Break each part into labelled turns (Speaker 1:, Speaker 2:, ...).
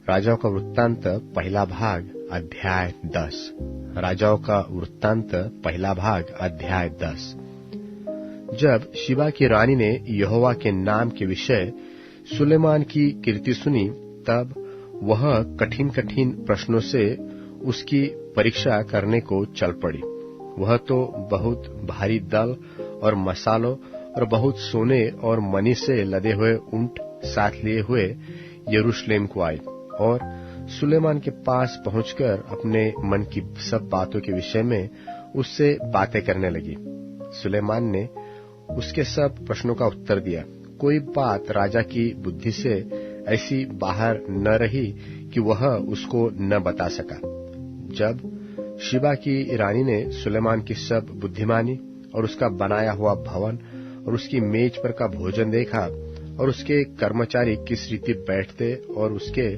Speaker 1: राजाओं का वृत्तांत पहला भाग अध्याय 10। राजाओं का वृत्तांत पहला भाग अध्याय 10। जब शिबा की रानी ने यहोवा के नाम के विषय सुलेमान की कीर्ति सुनी, तब वह कठिन कठिन प्रश्नों से उसकी परीक्षा करने को चल पड़ी। वह तो बहुत भारी दल और मसालों और बहुत सोने और मणि से लदे हुए ऊंट साथ लिए हुए यरूशलेम को आई और सुलेमान के पास पहुंचकर अपने मन की सब बातों के विषय में उससे बातें करने लगी। सुलेमान ने उसके सब प्रश्नों का उत्तर दिया। कोई बात राजा की बुद्धि से ऐसी बाहर न रही कि वह उसको न बता सका। जब शिबा की रानी ने सुलेमान की सब बुद्धिमानी और उसका बनाया हुआ भवन और उसकी मेज पर का भोजन देखा और उसके कर्मचारी किस रीति बैठते और उसके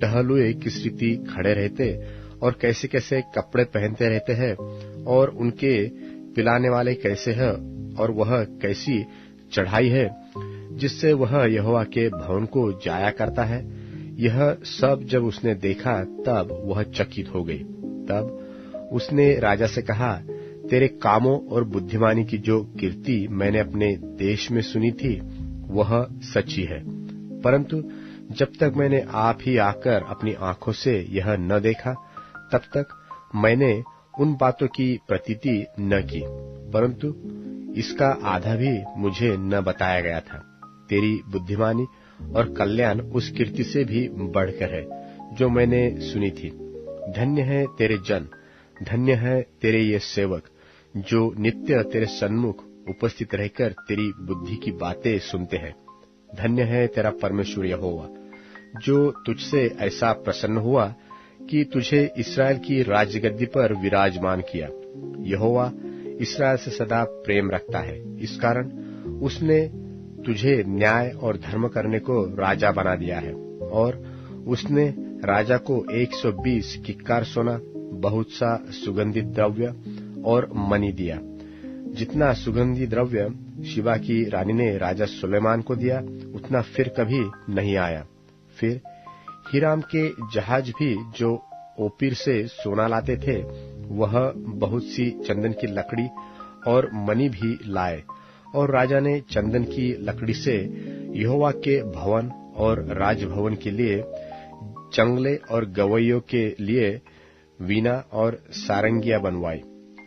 Speaker 1: टहलुए किस रीति खड़े रहते और कैसे कैसे कपड़े पहनते रहते हैं और उनके पिलाने वाले कैसे हैं और वह कैसी चढ़ाई है जिससे वह यहोवा के भवन को जाया करता है, यह सब जब उसने देखा तब वह चकित हो गई। तब उसने राजा से कहा, तेरे कामों और बुद्धिमानी की जो कीर्ति मैंने अपने देश में सुनी थी वह सच्ची है, परंतु जब तक मैंने आप ही आकर अपनी आंखों से यह न देखा तब तक मैंने उन बातों की प्रतीति न की, परंतु इसका आधा भी मुझे न बताया गया था। तेरी बुद्धिमानी और कल्याण उस कीर्ति से भी बढ़कर है जो मैंने सुनी थी। धन्य है तेरे जन, धन्य है तेरे ये सेवक जो नित्य तेरे सन्मुख उपस्थित रहकर तेरी बुद्धि की बातें सुनते हैं। धन्य है तेरा परमेश्वर यहोवा जो तुझसे ऐसा प्रसन्न हुआ कि तुझे इस्राएल की राजगद्दी पर विराजमान किया। यहोवा इस्राएल से सदा प्रेम रखता है, इस कारण उसने तुझे न्याय और धर्म करने को राजा बना दिया है। और उसने राजा को 120 किक्कार सोना, बहुत सा सुगंधित द्रव्य और मणि दिया। जितना सुगंधी द्रव्य शिबा की रानी ने राजा सुलेमान को दिया उतना फिर कभी नहीं आया। फिर हीराम के जहाज भी जो ओपीर से सोना लाते थे वह बहुत सी चंदन की लकड़ी और मणि भी लाए, और राजा ने चंदन की लकड़ी से यहोवा के भवन और राजभवन के लिए चंगले और गवैयों के लिए वीणा और सारंगियां बनवाई।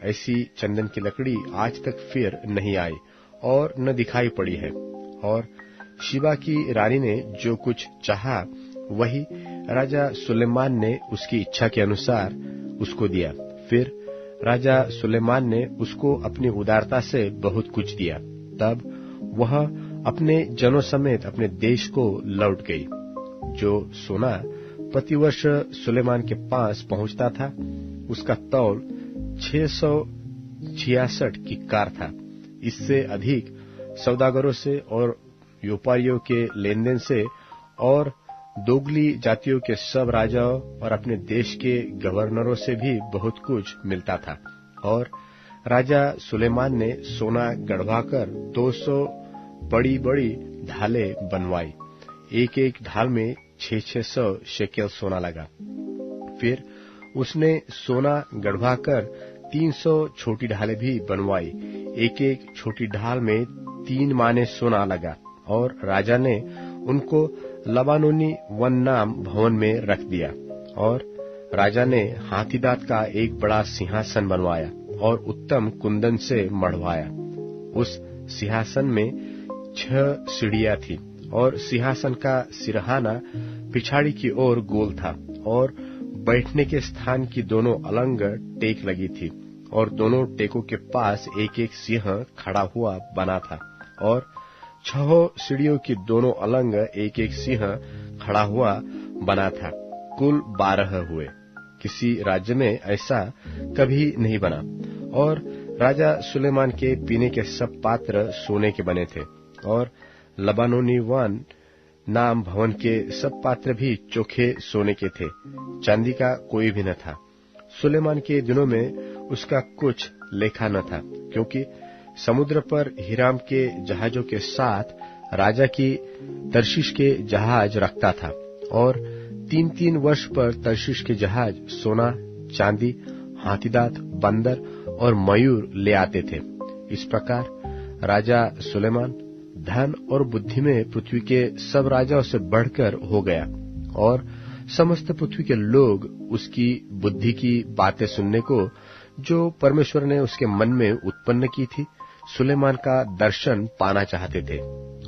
Speaker 1: ऐसी चंदन की लकड़ी आज तक फिर नहीं आई और न दिखाई पड़ी है। और शिबा की रानी ने जो कुछ चाहा वही राजा सुलेमान ने उसकी इच्छा के अनुसार उसको दिया। फिर राजा सुलेमान ने उसको अपनी उदारता से बहुत कुछ दिया। तब वह अपने जनों समेत अपने देश को लौट गई। जो सोना प्रतिवर्ष सुलेमान के पास पहुंचता था उसका तौल 666 किक्कार था। इससे अधिक सौदागरों से और व्यापारियों के लेनदेन से और दोगली जातियों के सब राजाओं और अपने देश के गवर्नरों से भी बहुत कुछ मिलता था। और राजा सुलेमान ने सोना गढ़वाकर 200 बड़ी बड़ी ढालें बनवाई। एक एक ढाल में 600 शेकेल सोना लगा। फिर उसने सोना गढ़वाकर 300 छोटी ढालें भी बनवाई। एक एक छोटी ढाल में 3 माने सोना लगा। और राजा ने उनको लबानोनी वन नाम भवन में रख दिया। और राजा ने हाथीदांत का एक बड़ा सिंहासन बनवाया और उत्तम कुंदन से मढ़वाया। उस सिंहासन में 6 सीढ़ियां थी और सिंहासन का सिरहाना पिछाड़ी की ओर गोल था और बैठने के स्थान की दोनों अलंग टेक लगी थी और दोनों टेकों के पास एक एक सिंह खड़ा हुआ बना था। और 6 सीढ़ियों की दोनों अलंग एक एक सिंह खड़ा हुआ बना था। कुल 12 हुए। किसी राज्य में ऐसा कभी नहीं बना। और राजा सुलेमान के पीने के सब पात्र सोने के बने थे और लबानोनी वन नाम भवन के सब पात्र भी चोखे सोने के थे, चांदी का कोई भी न था। सुलेमान के दिनों में उसका कुछ लेखा न था, क्योंकि समुद्र पर हीराम के जहाजों के साथ राजा की तर्शीश के जहाज रखता था। और 3-3 वर्ष पर तर्शीश के जहाज सोना, चांदी, हाथीदांत, बंदर और मयूर ले आते थे। इस प्रकार राजा सुलेमान धन और बुद्धि में पृथ्वी के सब राजाओं से बढ़कर हो गया, और समस्त पृथ्वी के लोग उसकी बुद्धि की बातें सुनने को, जो परमेश्वर ने उसके मन में उत्पन्न की थी, सुलेमान का दर्शन पाना चाहते थे।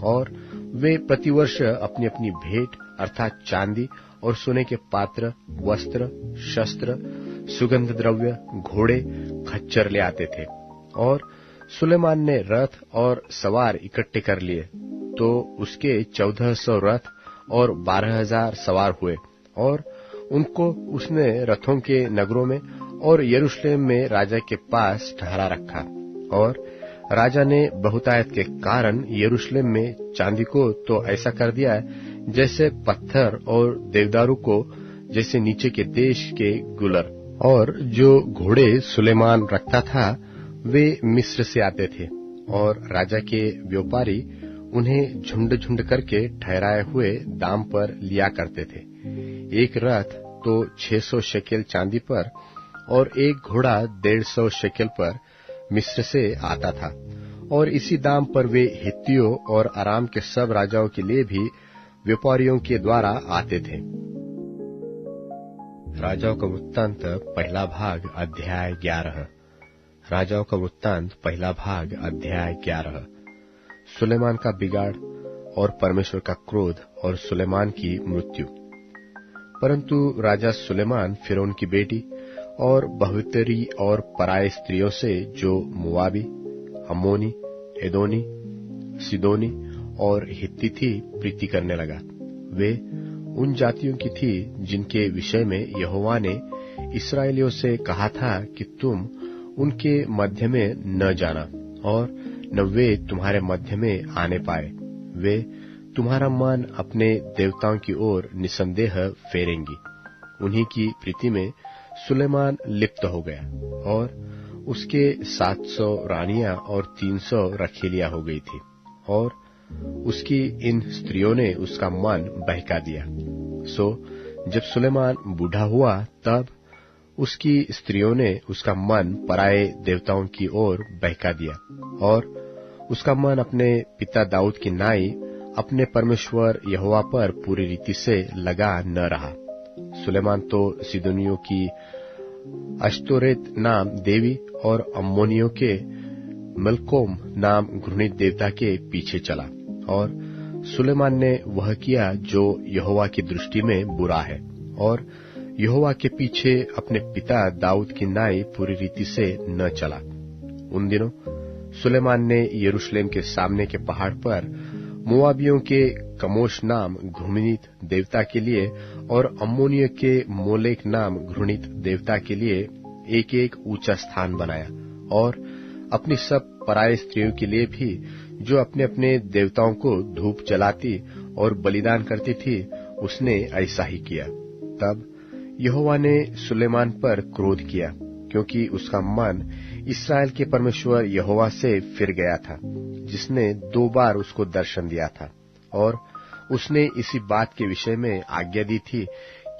Speaker 1: और वे प्रतिवर्ष अपनी अपनी भेंट अर्थात चांदी और सोने के पात्र, वस्त्र, शस्त्र, सुगंध द्रव्य, घोड़े, खच्चर ले आते थे। और सुलेमान ने रथ और सवार इकट्ठे कर लिए, तो उसके 1400 रथ और 12,000 सवार हुए, और उनको उसने रथों के नगरों में और यरूशलेम में राजा के पास ठहरा रखा। और राजा ने बहुतायत के कारण यरूशलेम में चांदी को तो ऐसा कर दिया जैसे पत्थर, और देवदारू को जैसे नीचे के देश के गुलर। और जो घोड़े सुलेमान रखता था वे मिस्र से आते थे, और राजा के व्यापारी उन्हें झुंड झुंड करके ठहराए हुए दाम पर लिया करते थे। एक रथ तो 600 शेकेल चांदी पर और एक घोड़ा 150 शेकेल पर मिस्र से आता था। और इसी दाम पर वे हित्तियों और अराम के सब राजाओं के लिए भी व्यापारियों के द्वारा आते थे। राजाओं का वृत्तांत पहला भाग अध्याय 11। राजाओं का वृत्तांत पहला भाग अध्याय 11। सुलेमान का बिगाड़ और परमेश्वर का क्रोध और सुलेमान की मृत्यु। परंतु राजा सुलेमान फिरौन की बेटी और बहुतेरी और पराये स्त्रियों से, जो मुआबी, अम्मोनी, एदोनी, सिदोनी और हित्ती थी, प्रीति करने लगा। वे उन जातियों की थी जिनके विषय में यहोवा ने इस्राएलियों से कहा था कि तुम उनके मध्य में न जाना, और न वे तुम्हारे मध्य में आने पाए। वे तुम्हारा मन अपने देवताओं की ओर निसंदेह फेरेंगी। उन्हीं की प्रीति में सुलेमान लिप्त हो गया, और उसके 700 रानियां और 300 रखेलियां हो गई थी, और उसकी इन स्त्रियों ने उसका मन बहका दिया। सो जब सुलेमान बूढ़ा हुआ, तब उसकी स्त्रियों ने उसका मन पराये देवताओं की ओर बहका दिया, और उसका मन अपने पिता दाऊद की नाई अपने परमेश्वर यहोवा पर पूरी रीति से लगा न रहा। सुलेमान तो सिदोनियों की अश्तोरेत नाम देवी और अम्मोनियों के मलकोम नाम घृणित देवता के पीछे चला, और सुलेमान ने वह किया जो यहोवा की दृष्टि में बुरा है, और यहोवा के पीछे अपने पिता दाऊद की नाई पूरी रीति से न चला। उन दिनों सुलेमान ने यरूशलेम के सामने के पहाड़ पर मोआबियों के कमोश नाम घृणित देवता के लिए और अम्मोनियों के मोलेक नाम घृणित देवता के लिए एक एक ऊंचा स्थान बनाया, और अपनी सब पराये स्त्रियों के लिए भी, जो अपने अपने देवताओं को धूप जलाती और बलिदान करती थी, उसने ऐसा ही किया। तब यहोवा ने सुलेमान पर क्रोध किया, क्योंकि उसका मन इस्राएल के परमेश्वर यहोवा से फिर गया था, जिसने 2 बार उसको दर्शन दिया था, और उसने इसी बात के विषय में आज्ञा दी थी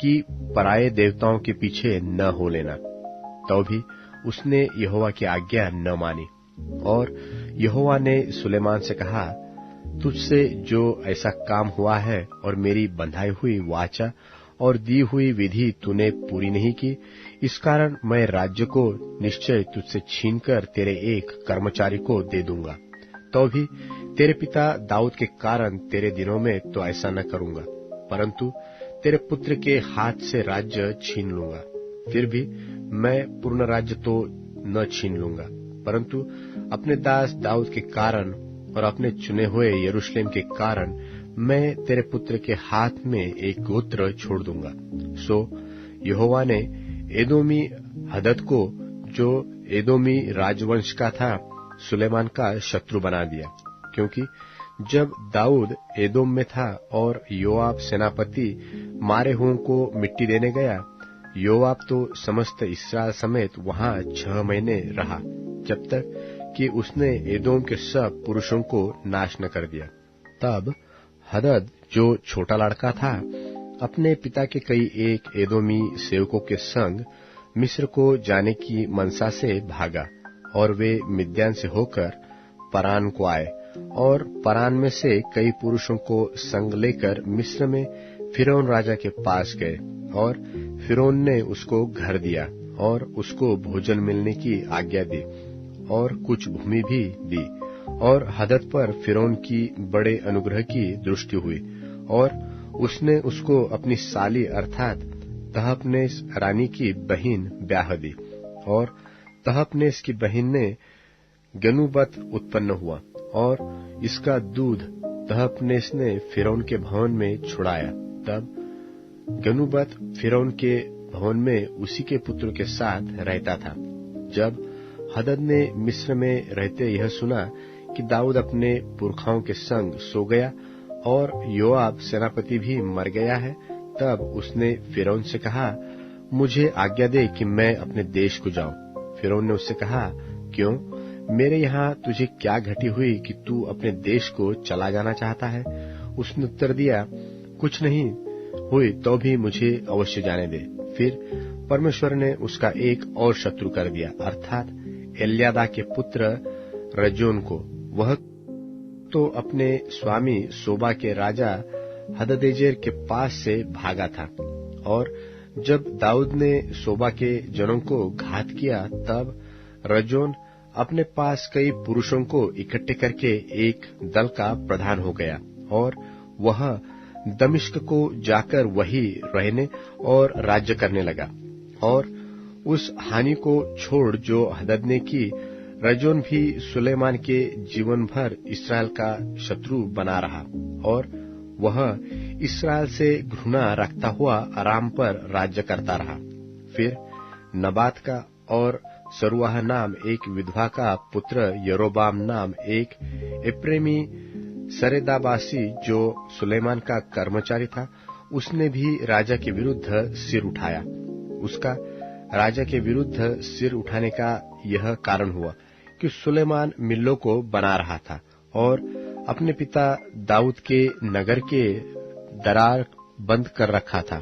Speaker 1: कि पराये देवताओं के पीछे न हो लेना। तो भी उसने यहोवा की आज्ञा न मानी, और यहोवा ने सुलेमान से कहा, तुझसे जो ऐसा काम हुआ है और मेरी बंधाई हुई वाचा और दी हुई विधि तूने पूरी नहीं की, इस कारण मैं राज्य को निश्चय तुझसे छीनकर तेरे एक कर्मचारी को दे दूंगा। तो भी तेरे पिता दाऊद के कारण तेरे दिनों में तो ऐसा न करूंगा, परंतु तेरे पुत्र के हाथ से राज्य छीन लूंगा। फिर भी मैं पूर्ण राज्य तो न छीन लूंगा, परंतु अपने दास दाऊद के कारण और अपने चुने हुए यरूशलेम के कारण मैं तेरे पुत्र के हाथ में एक गोत्र छोड़ दूंगा। सो यहोवा ने एदोमी हदद को, जो एदोमी राजवंश का था, सुलेमान का शत्रु बना दिया, क्योंकि जब दाऊद एदोम में था और योआब सेनापति मारे हुओं को मिट्टी देने गया, योआब तो समस्त इस्राएल समेत वहां 6 महीने रहा, जब तक कि उसने एदोम के सब पुरुषों को नाश न कर दिया। तब हदद, जो छोटा लड़का था, अपने पिता के कई एक एदोमी सेवकों के संग मिस्र को जाने की मनसा से भागा, और वे मिद्यान से होकर परान को आए, और परान में से कई पुरुषों को संग लेकर मिस्र में फिरौन राजा के पास गए, और फिरौन ने उसको घर दिया और उसको भोजन मिलने की आज्ञा दी और कुछ भूमि भी दी। और हदद पर फिरौन की बड़े अनुग्रह की दृष्टि हुई, और उसने उसको अपनी साली अर्थात तहपनेस रानी की बहन ब्याह दी, और तहपनेस की बहन ने गनुबत उत्पन्न हुआ, और इसका दूध तहपनेस ने फिरौन के भवन में छुड़ाया। तब गनुबत फिरौन के भवन में उसी के पुत्र के साथ रहता था। जब हदद ने मिस्र में रहते यह सुना कि दाऊद अपने पुरखाओं के संग सो गया और योआब सेनापति भी मर गया है, तब उसने फिरौन से कहा, मुझे आज्ञा दे कि मैं अपने देश को जाऊं। फिरौन ने उससे कहा, क्यों? मेरे यहाँ तुझे क्या घटी हुई कि तू अपने देश को चला जाना चाहता है? उसने उत्तर दिया, कुछ नहीं हुई तो भी मुझे अवश्य जाने दे। फिर परमेश्वर ने उसका एक और शत्रु कर दिया, अर्थात एल्यादा के पुत्र रजोन को। वह तो अपने स्वामी सोबा के राजा हददेजेर के पास से भागा था, और जब दाऊद ने सोबा के जनों को घात किया, तब रजोन अपने पास कई पुरुषों को इकट्ठे करके एक दल का प्रधान हो गया, और वह दमिश्क को जाकर वही रहने और राज्य करने लगा। और उस हानि को छोड़ जो हदद ने की, रजोन भी सुलेमान के जीवन भर इसराइल का शत्रु बना रहा, और वह इसराइल से घृणा रखता हुआ अराम पर राज्य करता रहा। फिर नबात का और सरुआह नाम एक विधवा का पुत्र यरोबाम नाम एक एप्रेमी सरेदाबासी जो सुलेमान का कर्मचारी था, उसने भी राजा के विरुद्ध सिर उठाया। उसका राजा के विरुद्ध सिर उठाने का यह कारण हुआ कि सुलेमान मिल्लो को बना रहा था और अपने पिता दाऊद के नगर के दरार बंद कर रखा था।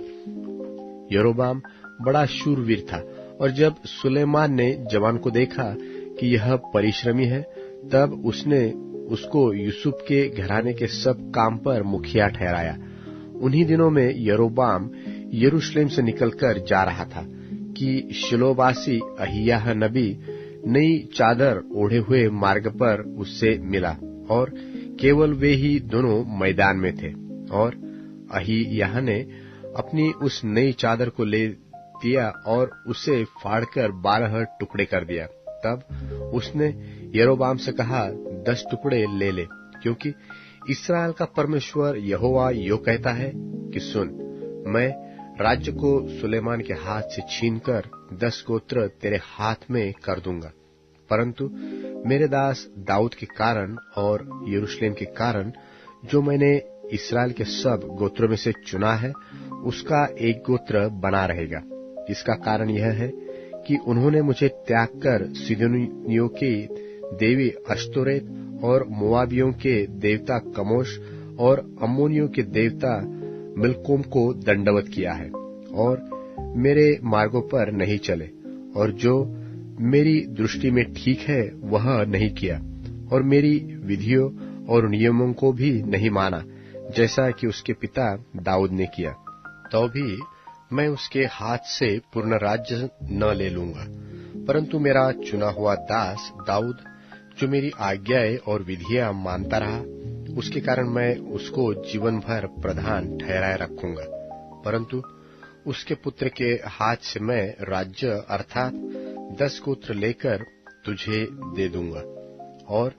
Speaker 1: यरोबाम बड़ा शूरवीर था, और जब सुलेमान ने जवान को देखा कि यह परिश्रमी है, तब उसने उसको यूसुफ के घराने के सब काम पर मुखिया ठहराया। उन्हीं दिनों में यरोबाम यरूशलेम से निकलकर जा रहा था कि शिलोवासी अहिय्याह नबी नई चादर ओढ़े हुए मार्ग पर उससे मिला, और केवल वे ही दोनों मैदान में थे। और अहिय्याह ने अपनी उस नई चादर को ले दिया और उसे फाड़कर 12 टुकड़े कर दिया। तब उसने यरोबाम से कहा, 10 टुकड़े ले ले, क्योंकि इस्राएल का परमेश्वर यहोवा यो कहता है कि सुन, मैं राज्य को सुलेमान के हाथ से छीनकर 10 गोत्र तेरे हाथ में कर दूंगा, परंतु मेरे दास दाऊद के कारण और यरूशलेम के कारण जो मैंने इस्राएल के सब गोत्रों में से चुना है, उसका एक गोत्र बना रहेगा। इसका कारण यह है कि उन्होंने मुझे त्याग कर सीदोनियों की देवी अश्तोरेत और मोआबियों के देवता कमोश और अम्मोनियों के देवता मिल्कोम को दंडवत किया है, और मेरे मार्गों पर नहीं चले, और जो मेरी दृष्टि में ठीक है वह नहीं किया, और मेरी विधियों और नियमों को भी नहीं माना, जैसा कि उसके पिता दाऊद ने किया। तो भी मैं उसके हाथ से पूर्ण राज्य न ले लूंगा, परंतु मेरा चुना हुआ दास दाऊद जो मेरी आज्ञाएं और विधियां मानता रहा, उसके कारण मैं उसको जीवन भर प्रधान ठहराए रखूंगा। परंतु उसके पुत्र के हाथ से मैं राज्य अर्थात 10 गोत्र लेकर तुझे दे दूंगा, और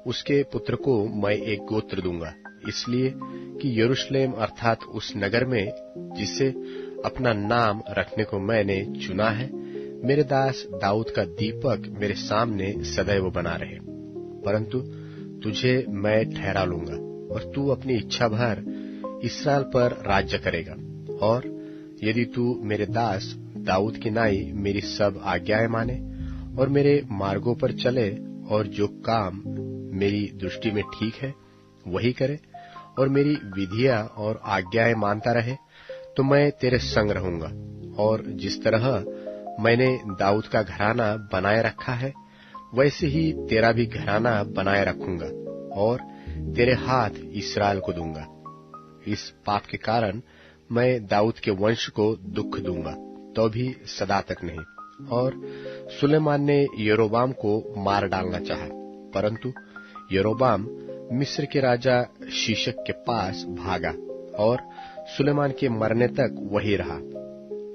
Speaker 1: उसके पुत्र को मैं एक गोत्र दूंगा, इसलिए कि यरूशलेम अर्थात उस नगर में जिसे अपना नाम रखने को मैंने चुना है, मेरे दास दाऊद का दीपक मेरे सामने सदैव बना रहे। परंतु तुझे मैं ठहरा लूंगा, और तू अपनी इच्छा भर इस्राएल पर राज्य करेगा। और यदि तू मेरे दास दाऊद की नाई मेरी सब आज्ञाएं माने और मेरे मार्गों पर चले, और जो काम मेरी दृष्टि में ठीक है वही करे, और मेरी विधियां और आज्ञाएं मानता रहे, तो मैं तेरे संग रहूंगा, और जिस तरह मैंने दाऊद का घराना बनाए रखा है, वैसे ही तेरा भी घराना बनाए रखूंगा, और तेरे हाथ इस्राएल को दूंगा। इस पाप के कारण मैं दाऊद के वंश को दुख दूंगा, तो भी सदा तक नहीं। और सुलेमान ने यरोबाम को मार डालना चाहा, परंतु यरोबाम मिस्र के राजा शीशक के पास भागा और सुलेमान के मरने तक वही रहा।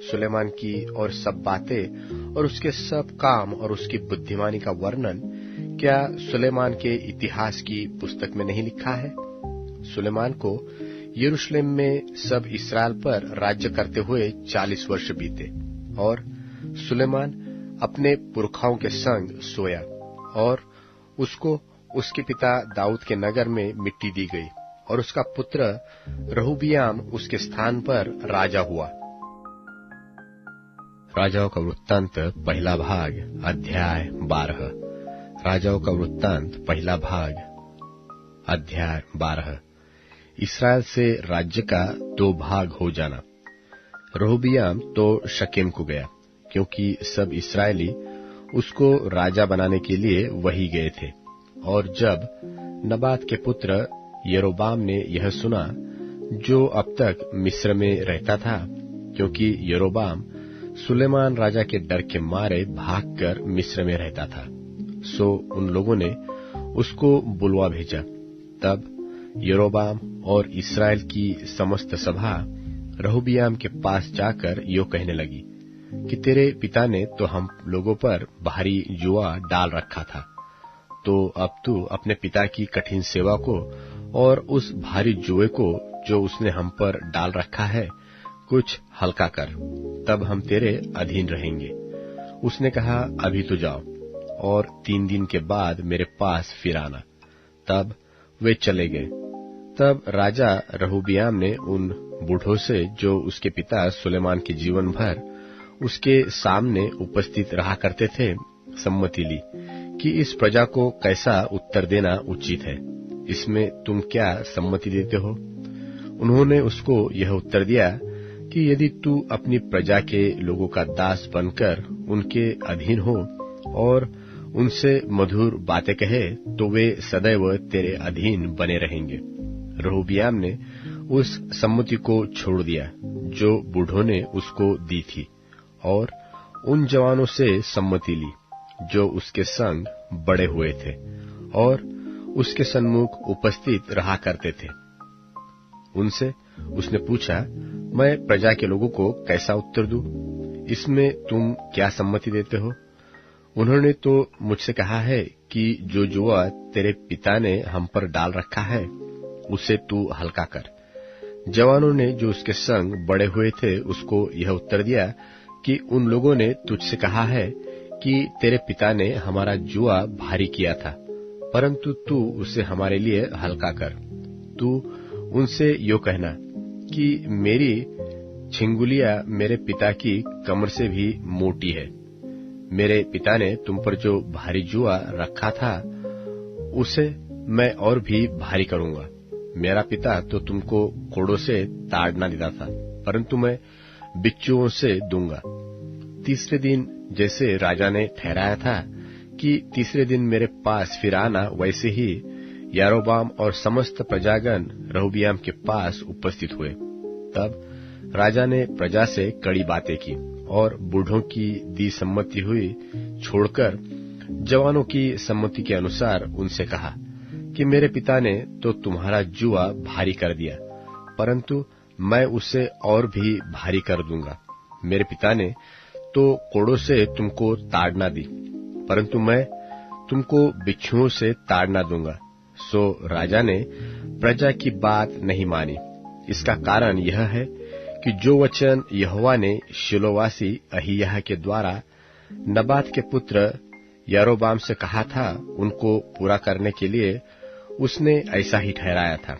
Speaker 1: सुलेमान की और सब बातें और उसके सब काम और उसकी बुद्धिमानी का वर्णन क्या सुलेमान के इतिहास की पुस्तक में नहीं लिखा है? सुलेमान को यरूशलेम में सब इस्राएल पर राज्य करते हुए 40 वर्ष बीते, और सुलेमान अपने पुरखाओं के संग सोया, और उसको उसके पिता दाऊद के नगर में मिट्टी दी गई, और उसका पुत्र रहूबियाम उसके स्थान पर राजा हुआ। राजाओं का वृत्तांत पहला भाग अध्याय 12। राजाओं का वृत्तांत पहला भाग अध्याय 12। इस्राएल से राज्य का 2 भाग हो जाना। रहूबियाम तो शकेम को गया, क्योंकि सब इस्राएली उसको राजा बनाने के लिए वही गए थे। और जब नबात के पुत्र यरोबाम ने यह सुना, जो अब तक मिस्र में रहता था, क्योंकि यरोबाम सुलेमान राजा के डर के मारे भागकर मिस्र में रहता था, सो उन लोगों ने उसको बुलवा भेजा। तब यरोबाम और इस्राएल की समस्त सभा रहूबियाम के पास जाकर यो कहने लगी कि तेरे पिता ने तो हम लोगों पर भारी जुआ डाल रखा था, तो अब तू अपने पिता की कठिन सेवा को और उस भारी जुए को जो उसने हम पर डाल रखा है कुछ हल्का कर, तब हम तेरे अधीन रहेंगे। उसने कहा, अभी तो जाओ और 3 दिन के बाद मेरे पास फिर आना। तब वे चले गए। तब राजा रहूबियाम ने उन बूढ़ों से जो उसके पिता सुलेमान के जीवन भर उसके सामने उपस्थित रहा करते थे सम्मति ली कि इस प्रजा को कैसा उत्तर देना उचित है। इसमें तुम क्या सम्मति देते हो? उन्होंने उसको यह उत्तर दिया कि यदि तू अपनी प्रजा के लोगों का दास बनकर उनके अधीन हो और उनसे मधुर बातें कहे, तो वे सदैव तेरे अधीन बने रहेंगे। रहूबियाम ने उस सम्मति को छोड़ दिया जो बूढ़ों ने उसको दी थी, और उन जवानों से सम्मति ली जो उसके संग बड़े हुए थे और उसके सन्मुख उपस्थित रहा करते थे। उनसे उसने पूछा, मैं प्रजा के लोगों को कैसा उत्तर दूं? इसमें तुम क्या सम्मति देते हो? उन्होंने तो मुझसे कहा है कि जो जुआ तेरे पिता ने हम पर डाल रखा है उसे तू हल्का कर। जवानों ने जो उसके संग बड़े हुए थे उसको यह उत्तर दिया कि उन लोगों ने तुझसे कहा है कि तेरे पिता ने हमारा जुआ भारी किया था, परंतु तू उसे हमारे लिए हल्का कर। तू उनसे यो कहना कि मेरी छिंगुलिया मेरे पिता की कमर से भी मोटी है। मेरे पिता ने तुम पर जो भारी जुआ रखा था उसे मैं और भी भारी करूंगा। मेरा पिता तो तुमको कोड़ों से ताड़ना देता था, परंतु मैं बिच्छुओं से दूंगा। तीसरे दिन जैसे राजा ने ठहराया था कि तीसरे दिन मेरे पास फिर आना, वैसे ही यारोबाम और समस्त प्रजागण रहूबियाम के पास उपस्थित हुए। तब राजा ने प्रजा से कड़ी बातें की और बूढ़ों की दी सम्मति हुई छोड़कर जवानों की सम्मति के अनुसार उनसे कहा कि मेरे पिता ने तो तुम्हारा जुआ भारी कर दिया, परंतु मैं उसे और भी भारी कर दूंगा। मेरे पिता ने तो कोड़ों से तुमको ताड़ना दी, परंतु मैं तुमको बिच्छुओं से ताड़ना दूंगा। सो राजा ने प्रजा की बात नहीं मानी। इसका कारण यह है कि जो वचन यहोवा ने शिलोवासी अहिय्याह के द्वारा नबात के पुत्र यारोबाम से कहा था, उनको पूरा करने के लिए उसने ऐसा ही ठहराया था।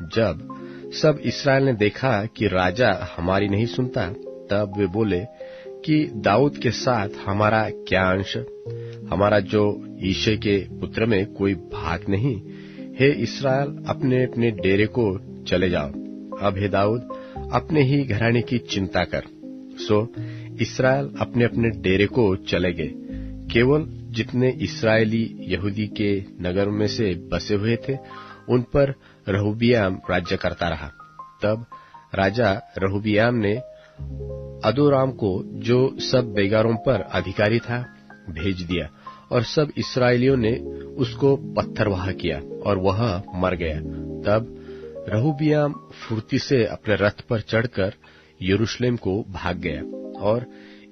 Speaker 1: जब सब इस्राएल ने देखा कि राजा हमारी नहीं सुनता, तब वे बोले कि दाऊद के साथ हमारा क्या अंश? हमारा जो यिशै के पुत्र में कोई भाग नहीं। हे इस्राएल, अपने अपने डेरे को चले जाओ। अब हे दाऊद, अपने ही घराने की चिंता कर। सो इस्राएल अपने अपने डेरे को चले गए। केवल जितने इस्राएली यहूदी के नगर में से बसे हुए थे उन पर रहूबियाम राज्य करता रहा। तब राजा रहूबियाम ने अदोराम को, जो सब बेगारों पर अधिकारी था, भेज दिया और सब इस्राएलियों ने उसको पत्थरवाह किया और वह मर गया। तब रहूबियाम फुर्ती से अपने रथ पर चढ़कर यरूशलेम को भाग गया और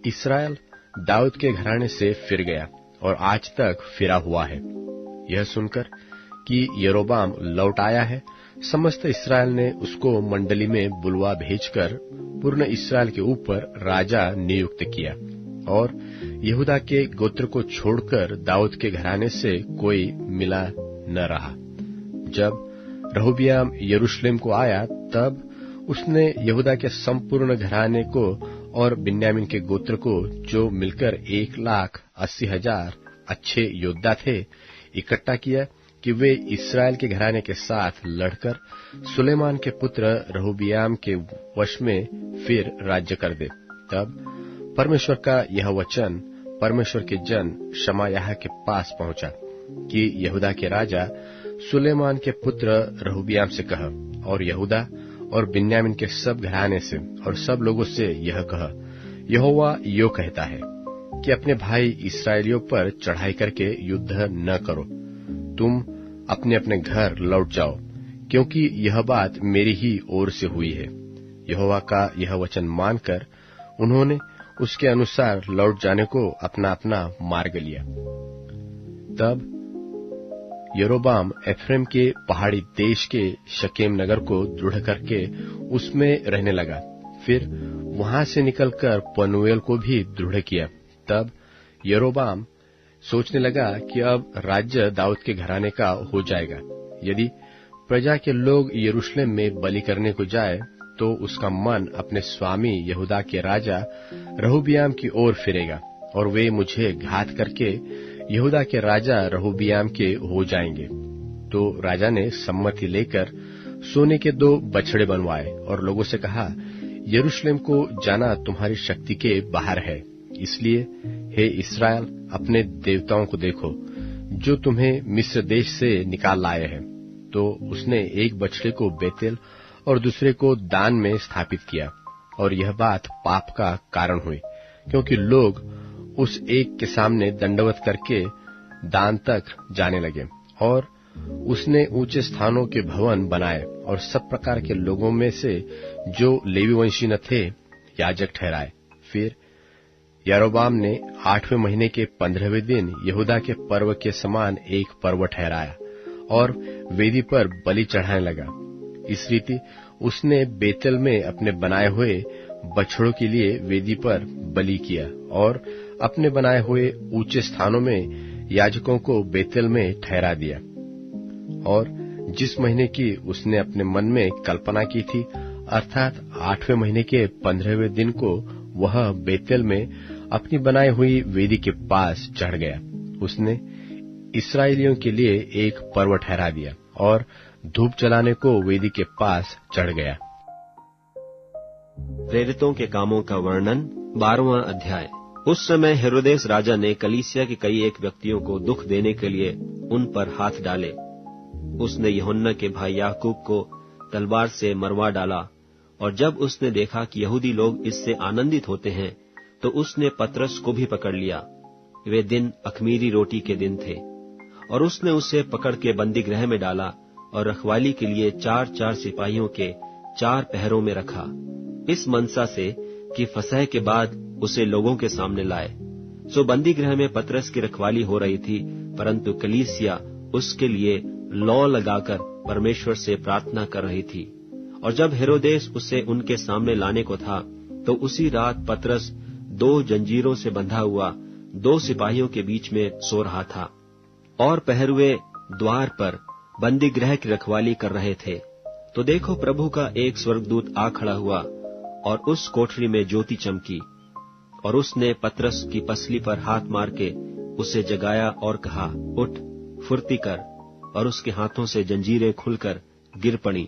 Speaker 1: इस्राएल दाऊद के घराने से फिर गया और आज तक फिरा हुआ है। यह सुनकर कि यरोबाम लौट आया है, समस्त इस्राएल ने उसको मंडली में बुलवा भेजकर पूर्ण इस्राएल के ऊपर राजा नियुक्त किया और यहूदा के गोत्र को छोड़कर दाऊद के घराने से कोई मिला न रहा। जब रहूबियाम यरूशलेम को आया तब उसने यहूदा के संपूर्ण घराने को और बिन्यामीन के गोत्र को, जो मिलकर 1,80,000 अच्छे योद्धा थे, इकट्ठा किया कि वे इस्राएल के घराने के साथ लड़कर सुलेमान के पुत्र रहूबियाम के वश में फिर राज्य कर दे। तब परमेश्वर का यह वचन परमेश्वर के जन शमायाह के पास पहुंचा कि यहूदा के राजा सुलेमान के पुत्र रहूबियाम से कह और यहूदा और बिन्यामीन के सब घराने से और सब लोगों से यह कह, यहोवा यो कहता है कि अपने भाई इस्राएलियों पर चढ़ाई करके युद्ध न करो, तुम अपने अपने घर लौट जाओ, क्योंकि यह बात मेरी ही ओर से हुई है। यहोवा का यह वचन मानकर उन्होंने उसके अनुसार लौट जाने को अपना अपना मार्ग लिया। तब यरोबाम एफ्रेम के पहाड़ी देश के शकेम नगर को दृढ़ करके उसमें रहने लगा। फिर वहां से निकलकर पनूएल को भी दृढ़ किया। तब यरोबाम सोचने लगा कि अब राज्य दाऊद के घराने का हो जाएगा। यदि प्रजा के लोग यरूशलेम में बलि करने को जाए तो उसका मन अपने स्वामी यहूदा के राजा रहूबियाम की ओर फिरेगा और वे मुझे घात करके यहूदा के राजा रहूबियाम के हो जाएंगे। तो राजा ने सम्मति लेकर सोने के 2 बछड़े बनवाए और लोगों से कहा, यरूशलेम को जाना तुम्हारी शक्ति के बाहर है, इसलिए हे इस्राएल अपने देवताओं को देखो जो तुम्हें मिस्र देश से निकाल लाए हैं। तो उसने एक बछड़े को बेतेल और दूसरे को दान में स्थापित किया और यह बात पाप का कारण हुई, क्योंकि लोग उस एक के सामने दंडवत करके दान तक जाने लगे। और उसने ऊंचे स्थानों के भवन बनाए और सब प्रकार के लोगों में से जो लेवी वंशी न थे याजक ठहराए। फिर यारोबाम ने 8वें महीने के 15वें दिन यहूदा के पर्व के समान एक पर्व ठहराया और वेदी पर बलि चढ़ाने लगा। इस रीति उसने बेतेल में अपने बनाए हुए बछड़ों के लिए वेदी पर बलि किया और अपने बनाए हुए ऊंचे स्थानों में याजकों को बेतेल में ठहरा दिया। और जिस महीने की उसने अपने मन में कल्पना की थी, अर्थात 8वें महीने के 15वें दिन को वह बेतेल में अपनी बनाई हुई वेदी के पास चढ़ गया। उसने इस्राएलियों के लिए एक पर्व ठहरा दिया और धूप जलाने को वेदी के पास चढ़ गया।
Speaker 2: प्रेरितों के कामों का वर्णन 12वां अध्याय। उस समय हेरोदेस राजा ने कलीसिया के कई एक व्यक्तियों को दुख देने के लिए उन पर हाथ डाले। उसने यूहन्ना के भाई याकूब को तलवार से मरवा डाला, और जब उसने देखा कि यहूदी लोग इससे आनंदित होते हैं तो उसने पतरस को भी पकड़ लिया। वे दिन अख़मीरी रोटी के दिन थे, और उसने उसे पकड़ के बंदी गृह में डाला और रखवाली के लिए 4-4 सिपाहियों के 4 पहरों में रखा, इस मनसा से कि फसह के बाद उसे लोगों के सामने लाए। सो बंदी गृह में पतरस की रखवाली हो रही थी, परंतु कलीसिया उसके लिए लौ लगाकर परमेश्वर से प्रार्थना कर रही थी। और जब हेरोदेस उसे उनके सामने लाने को था, तो उसी रात पतरस 2 जंजीरों से बंधा हुआ 2 सिपाहियों के बीच में सो रहा था, और पहरुए द्वार पर बंदी गृह की रखवाली कर रहे थे। तो देखो, प्रभु का एक स्वर्गदूत आ खड़ा हुआ, और उस कोठरी में ज्योति चमकी, और उसने पतरस की पसली पर हाथ मार के उसे जगाया और कहा, उठ, फुर्ती कर। और उसके हाथों से जंजीरें खुलकर गिर पड़ी।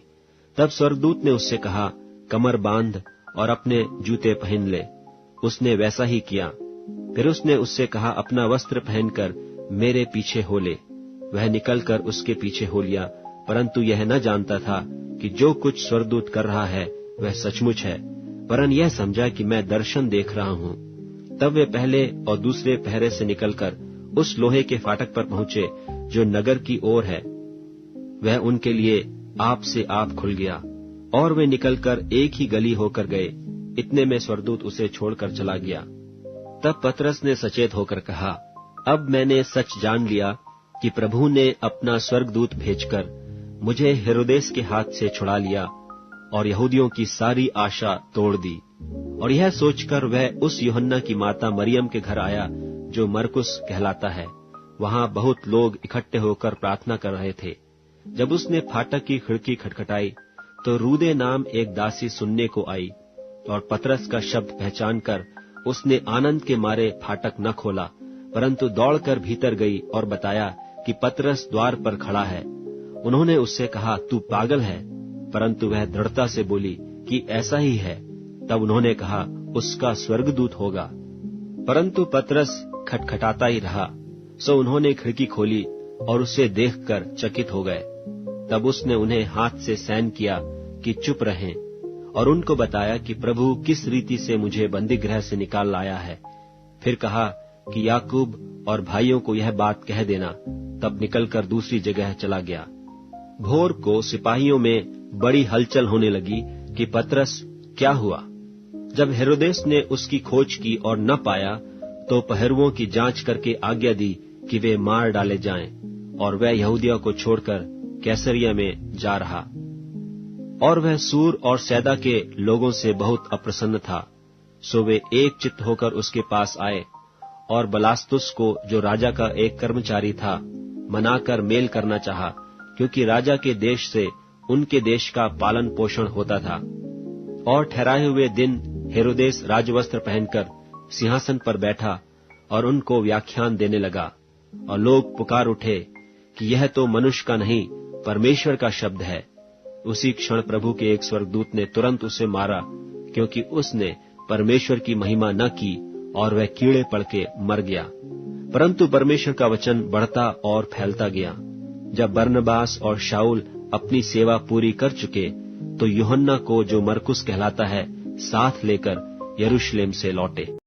Speaker 2: तब स्वर्गदूत ने उससे कहा, कमर बांध और अपने जूते पहन ले। उसने वैसा ही किया। फिर उसने उससे कहा, अपना वस्त्र पहनकर मेरे पीछे हो ले। वह निकलकर उसके पीछे हो लिया, परंतु यह न जानता था कि जो कुछ स्वर्गदूत कर रहा है वह सचमुच है, वरन यह समझा कि मैं दर्शन देख रहा हूँ। तब वे पहले और दूसरे पहरे से निकलकर उस लोहे के फाटक पर पहुंचे जो नगर की ओर है। वह उनके लिए आप से आप खुल गया और वे निकलकर एक ही गली होकर गए। इतने में स्वर्गदूत उसे छोड़कर चला गया। तब पतरस ने सचेत होकर कहा, अब मैंने सच जान लिया कि प्रभु ने अपना स्वर्गदूत भेजकर मुझे हेरोदेस के हाथ से छुड़ा लिया और यहूदियों की सारी आशा तोड़ दी। और यह सोचकर वह उस यूहन्ना की माता मरियम के घर आया जो मरकुस कहलाता है। वहां बहुत लोग इकट्ठे होकर प्रार्थना कर रहे थे। जब उसने फाटक की खिड़की खटखटाई तो रूदे नाम एक दासी सुनने को आई, और पतरस का शब्द पहचानकर उसने आनंद के मारे फाटक न खोला, परंतु दौड़कर भीतर गई और बताया कि पतरस द्वार पर खड़ा है। उन्होंने उससे कहा, तू पागल है? परंतु वह दृढ़ता से बोली कि ऐसा ही है। तब उन्होंने कहा, उसका स्वर्गदूत होगा। परंतु पतरस खटखटाता ही रहा। सो उन्होंने खिड़की खोली और उसे देखकर चकित हो गए। तब उसने उन्हें हाथ से सैन किया कि चुप रहें, और उनको बताया कि प्रभु किस रीति से मुझे बंदीगृह से निकाल लाया है। फिर कहा कि याकूब और भाइयों को यह बात कह देना। तब निकलकर दूसरी जगह चला गया। भोर को सिपाहियों में बड़ी हलचल होने लगी कि पतरस क्या हुआ। जब हेरोदेस ने उसकी खोज की और न पाया तो पहरुओं की जांच करके आज्ञा दी कि वे मार डाले जाएं, और वह यहूदिया को छोड़कर कैसरिया में जा रहा। और वह सूर और सैदा के लोगों से बहुत अप्रसन्न था। सो वे एक चित्त होकर उसके पास आए और बलास्तुस को, जो राजा का एक कर्मचारी था, मनाकर मेल करना चाहा, क्योंकि राजा के देश से उनके देश का पालन पोषण होता था। और ठहराए हुए दिन हेरोदेस राजवस्त्र पहनकर सिंहासन पर बैठा और उनको व्याख्यान देने लगा। और लोग पुकार उठे कि यह तो मनुष्य का नहीं, परमेश्वर का शब्द है। उसी क्षण प्रभु के एक स्वर्गदूत ने तुरंत उसे मारा, क्योंकि उसने परमेश्वर की महिमा न की, और वह कीड़े पड़ के मर गया। परंतु परमेश्वर का वचन बढ़ता और फैलता गया। जब बरनबास और शाऊल अपनी सेवा पूरी कर चुके तो यूहन्ना को, जो मरकुस कहलाता है, साथ लेकर यरूशलेम से लौटे।